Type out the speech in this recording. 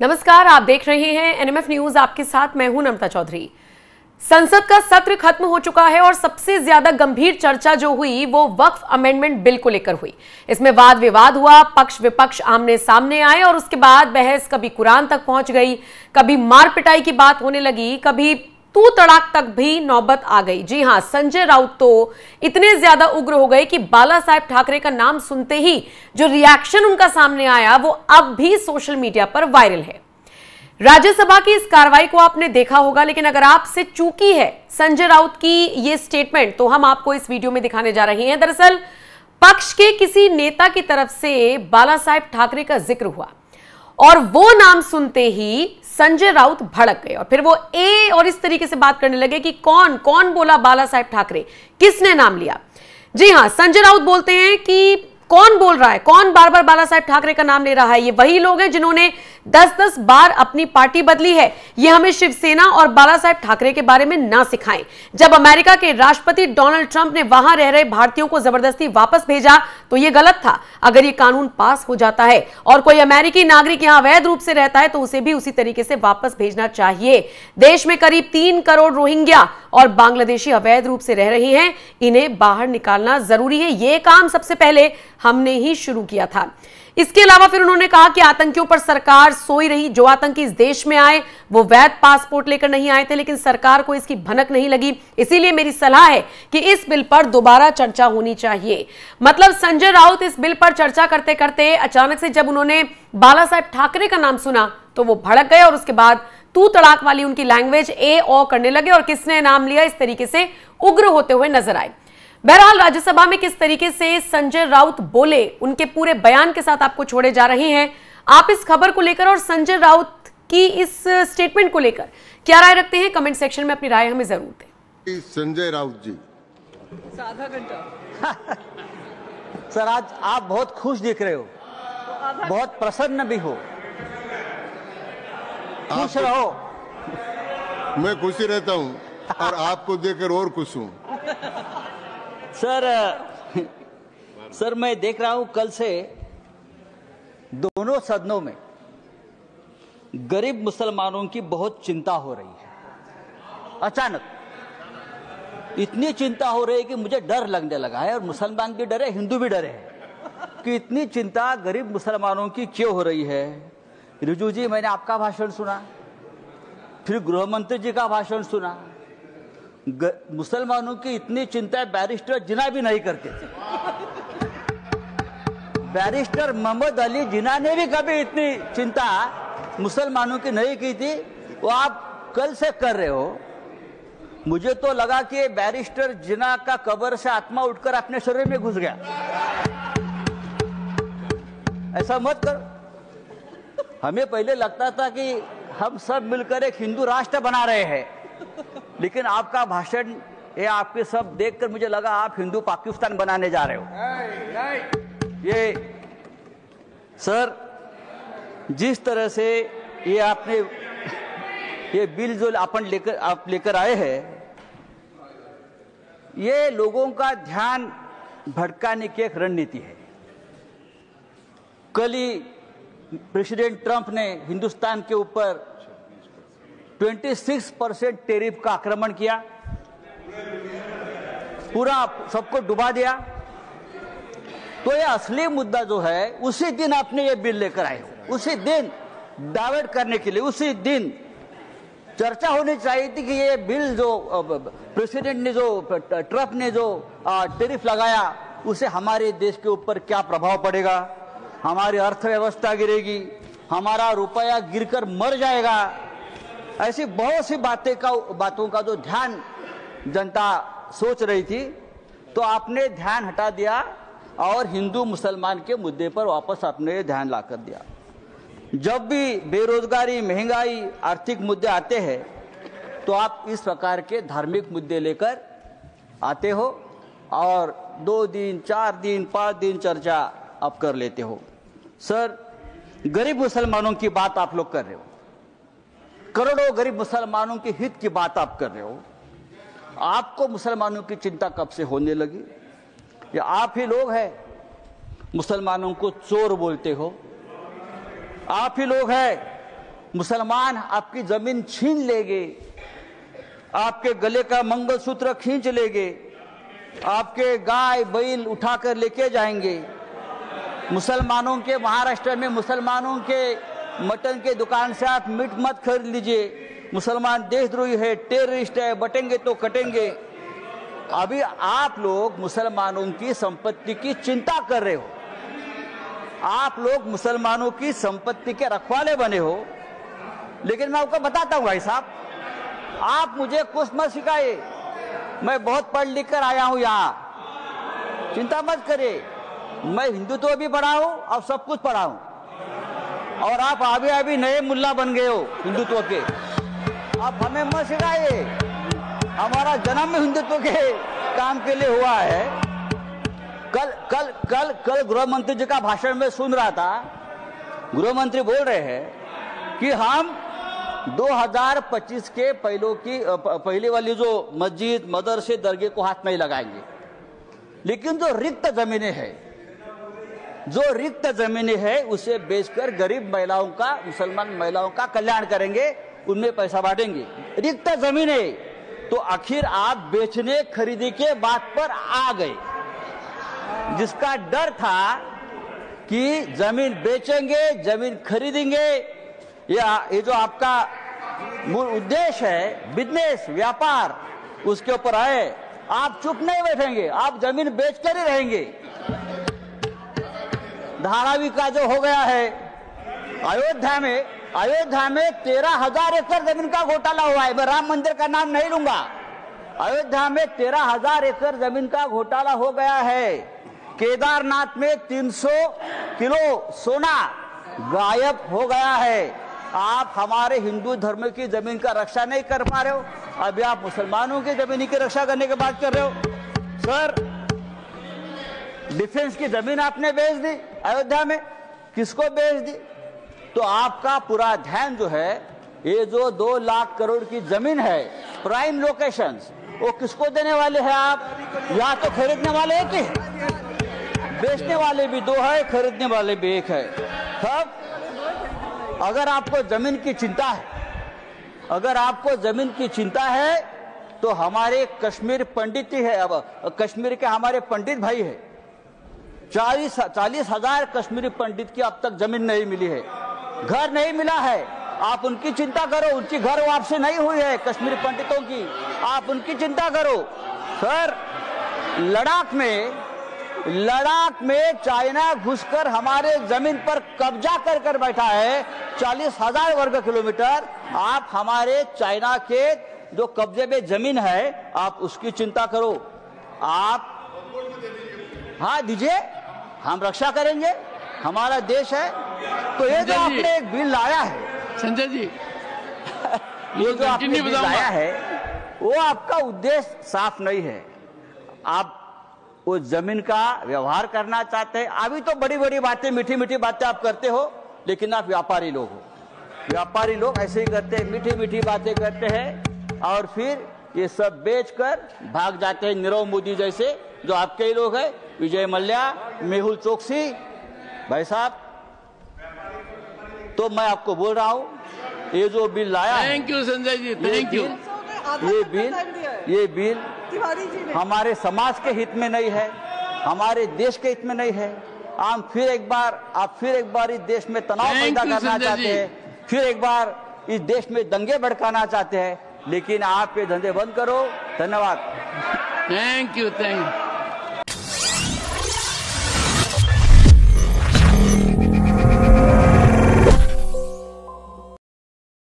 नमस्कार, आप देख रहे हैं एनएमएफ न्यूज। आपके साथ मैं हूं नम्रता चौधरी। संसद का सत्र खत्म हो चुका है और सबसे ज्यादा गंभीर चर्चा जो हुई वो वक्फ अमेंडमेंट बिल को लेकर हुई। इसमें वाद विवाद हुआ, पक्ष विपक्ष आमने सामने आए और उसके बाद बहस कभी कुरान तक पहुंच गई, कभी मार पिटाई की बात होने लगी, कभी तू तड़ाक तक भी नौबत आ गई। जी हां, संजय राउत तो इतने ज्यादा उग्र हो गए कि बाला साहेब ठाकरे का नाम सुनते ही जो रिएक्शन उनका सामने आया वो अब भी सोशल मीडिया पर वायरल है। राज्यसभा की इस कार्रवाई को आपने देखा होगा, लेकिन अगर आपसे चूकी है संजय राउत की ये स्टेटमेंट तो हम आपको इस वीडियो में दिखाने जा रहे हैं। दरअसल पक्ष के किसी नेता की तरफ से बाला साहेब ठाकरे का जिक्र हुआ और वो नाम सुनते ही संजय राउत भड़क गए और फिर वो और इस तरीके से बात करने लगे कि कौन कौन बोला बाला साहेब ठाकरे, किसने नाम लिया। जी हां, संजय राउत बोलते हैं कि कौन बोल रहा है, कौन बार बार बाला साहेब ठाकरे का नाम ले रहा है। ये वही लोग हैं जिन्होंने 10-10 बार अपनी पार्टी बदली है। ये हमें शिवसेना और बाला साहेब ठाकरे के बारे में ना सिखाएं। जब अमेरिका के राष्ट्रपति डोनाल्ड ट्रंप ने वहां रह रहे भारतीयों को जबरदस्ती वापस भेजा तो ये गलत था। अगर ये कानून पास हो जाता है और कोई अमेरिकी नागरिक यहां अवैध रूप से रहता है तो उसे भी उसी तरीके से वापस भेजना चाहिए। देश में करीब 3 करोड़ रोहिंग्या और बांग्लादेशी अवैध रूप से रह रहे हैं, इन्हें बाहर निकालना जरूरी है। यह काम सबसे पहले हमने ही शुरू किया था। इसके अलावा फिर उन्होंने कहा कि आतंकियों पर सरकार सोई रही। जो आतंकी इस देश में आए वो वैध पासपोर्ट लेकर नहीं आए थे, लेकिन सरकार को इसकी भनक नहीं लगी। इसीलिए मेरी सलाह है कि इस बिल पर दोबारा चर्चा होनी चाहिए। मतलब संजय राउत इस बिल पर चर्चा करते करते अचानक से जब उन्होंने बाला साहेब ठाकरे का नाम सुना तो वो भड़क गए और उसके बाद तू तड़ाक वाली उनकी लैंग्वेज करने लगे और किसने नाम लिया इस तरीके से उग्र होते हुए नजर आए। बहरहाल राज्यसभा में किस तरीके से संजय राउत बोले, उनके पूरे बयान के साथ आपको छोड़े जा रहे हैं। आप इस खबर को लेकर और संजय राउत की इस स्टेटमेंट को लेकर क्या राय रखते हैं, कमेंट सेक्शन में अपनी राय हमें जरूर दें। संजय राउत जी, आधा घंटा सर, आज आप बहुत खुश दिख रहे हो, बहुत प्रसन्न भी हो। खुश रहो। मैं खुशी रहता हूँ और आपको देखकर और खुश हूँ। सर मैं देख रहा हूं कल से दोनों सदनों में गरीब मुसलमानों की बहुत चिंता हो रही है। अचानक इतनी चिंता हो रही है कि मुझे डर लगने लगा है, और मुसलमान भी डरे, हिंदू भी डरे हैं कि इतनी चिंता गरीब मुसलमानों की क्यों हो रही है। रिजू जी, मैंने आपका भाषण सुना, फिर गृह मंत्री जी का भाषण सुना। मुसलमानों की इतनी चिंता बैरिस्टर जिन्ना भी नहीं करते थे। बैरिस्टर मोहम्मद अली जिन्ना ने भी कभी इतनी चिंता मुसलमानों की नहीं की थी, वो आप कल से कर रहे हो। मुझे तो लगा कि बैरिस्टर जिन्ना का कब्र से आत्मा उठकर अपने शरीर में घुस गया। ऐसा मत करो। हमें पहले लगता था कि हम सब मिलकर एक हिंदू राष्ट्र बना रहे हैं, लेकिन आपका भाषण, ये आपके सब देखकर मुझे लगा आप हिंदू पाकिस्तान बनाने जा रहे हो। ये सर, जिस तरह से ये आपने ये बिल जो आप लेकर आए हैं, ये लोगों का ध्यान भटकाने की एक रणनीति है। कल ही प्रेसिडेंट ट्रंप ने हिंदुस्तान के ऊपर 26% टैरिफ का आक्रमण किया, पूरा सबको डुबा दिया। तो ये असली मुद्दा जो है, उसी दिन आपने ये बिल लेकर आए हो, उसी दिन डाइवर्ट करने के लिए, उसी दिन चर्चा होनी चाहिए थी कि ये बिल जो प्रेसिडेंट ने, जो ट्रंप ने जो टैरिफ लगाया, उसे हमारे देश के ऊपर क्या प्रभाव पड़ेगा। हमारी अर्थव्यवस्था गिरेगी, हमारा रुपया गिरकर मर जाएगा। ऐसी बहुत सी बातों का जो ध्यान जनता सोच रही थी, तो आपने ध्यान हटा दिया और हिंदू मुसलमान के मुद्दे पर वापस आपने ध्यान लाकर दिया। जब भी बेरोजगारी, महंगाई, आर्थिक मुद्दे आते हैं तो आप इस प्रकार के धार्मिक मुद्दे लेकर आते हो और 2 दिन, 4 दिन, 5 दिन चर्चा आप कर लेते हो। सर, गरीब मुसलमानों की बात आप लोग कर रहे हो, करोड़ों गरीब मुसलमानों के हित की बात आप कर रहे हो। आपको मुसलमानों की चिंता कब से होने लगी? ये आप ही लोग हैं मुसलमानों को चोर बोलते हो, आप ही लोग हैं मुसलमान आपकी जमीन छीन लेंगे, आपके गले का मंगलसूत्र खींच लेंगे, आपके गाय बैल उठाकर लेके जाएंगे। मुसलमानों के महाराष्ट्र में मुसलमानों के मटन के दुकान से आप मीट मत खरीद लीजिए, मुसलमान देशद्रोही है, टेररिस्ट है, बटेंगे तो कटेंगे। अभी आप लोग मुसलमानों की संपत्ति की चिंता कर रहे हो, आप लोग मुसलमानों की संपत्ति के रखवाले बने हो। लेकिन मैं आपको बताता हूं भाई साहब, आप मुझे कुछ मत सिखाइए, मैं बहुत पढ़ लिख कर आया हूं यहाँ, चिंता मत करिए। मैं हिंदुत्व भी पढ़ा हूं और सब कुछ पढ़ा हूं, और आप अभी नए मुल्ला बन गए हो हिंदुत्व के। आप हमें मत सिखाइए, हमारा जन्म हिंदुत्व के काम के लिए हुआ है। कल गृह मंत्री जी का भाषण में सुन रहा था, गृह मंत्री बोल रहे हैं कि हम 2025 के पहले वाली जो मस्जिद, मदरसे, दरगाह को हाथ नहीं लगाएंगे, लेकिन जो रिक्त जमीनें हैं उसे बेचकर गरीब महिलाओं का, मुसलमान महिलाओं का कल्याण करेंगे, उनमें पैसा बांटेंगे। रिक्त जमीनें तो आखिर आप बेचने खरीदी के बात पर आ गए, जिसका डर था कि जमीन बेचेंगे, जमीन खरीदेंगे, ये जो आपका मूल उद्देश्य है बिजनेस, व्यापार, उसके ऊपर आए। आप चुप नहीं बैठेंगे, आप जमीन बेचकर ही रहेंगे। धारावी का जो हो गया है अयोध्या में 13,000 एकड़ जमीन का घोटाला हुआ है। मैं राम मंदिर का नाम नहीं लूंगा, अयोध्या में 13,000 एकड़ जमीन का घोटाला हो गया है। केदारनाथ में 300 किलो सोना गायब हो गया है। आप हमारे हिंदू धर्म की जमीन का रक्षा नहीं कर पा रहे हो, अभी आप मुसलमानों की जमीन की रक्षा करने की बात कर रहे हो। सर, डिफेंस की जमीन आपने बेच दी अयोध्या में, किसको बेच दी? तो आपका पूरा ध्यान जो है, ये जो 2 लाख करोड़ की जमीन है प्राइम लोकेशंस, वो किसको देने वाले हैं आप? या तो खरीदने वाले एक ही है, बेचने वाले भी 2 है, खरीदने वाले भी 1 है। तब अगर आपको जमीन की चिंता है, अगर आपको जमीन की चिंता है तो हमारे कश्मीर पंडित ही है, अब कश्मीर के हमारे पंडित भाई है, 40,000 कश्मीरी पंडित की अब तक जमीन नहीं मिली है, घर नहीं मिला है। आप उनकी चिंता करो, उनकी घर वापसी नहीं हुई है कश्मीरी पंडितों की, आप उनकी चिंता करो। सर, लद्दाख में चाइना घुसकर हमारे जमीन पर कब्जा कर बैठा है, 40,000 वर्ग किलोमीटर। आप हमारे चाइना के जो कब्जे में जमीन है, आप उसकी चिंता करो। आप हाँ दीजिए, हम रक्षा करेंगे, हमारा देश है। तो ये जो आपने एक बिल लाया है संजय जी, ये जो आपने बिल लाया है, वो आपका उद्देश्य साफ नहीं है। आप वो जमीन का व्यवहार करना चाहते हैं। अभी तो बड़ी बड़ी बातें, मीठी मीठी बातें आप करते हो, लेकिन आप व्यापारी लोग हो। व्यापारी लोग ऐसे ही करते हैं, मीठी मीठी बातें करते हैं और फिर ये सब बेचकर भाग जाते हैं। नीरव मोदी जैसे जो आपके ही लोग हैं, विजय मल्ल्या, मेहुल चोकसी भाई साहब। तो मैं आपको बोल रहा हूं, ये जो बिल लाया है, thank you Sanjay ji, thank you. ये बिल हमारे समाज के हित में नहीं है, हमारे देश के हित में नहीं है। आप फिर एक बार इस देश में तनाव पैदा करना चाहते हैं, फिर एक बार इस देश में दंगे भड़काना चाहते हैं, लेकिन आप ये धंधे बंद करो। धन्यवाद। Thank you.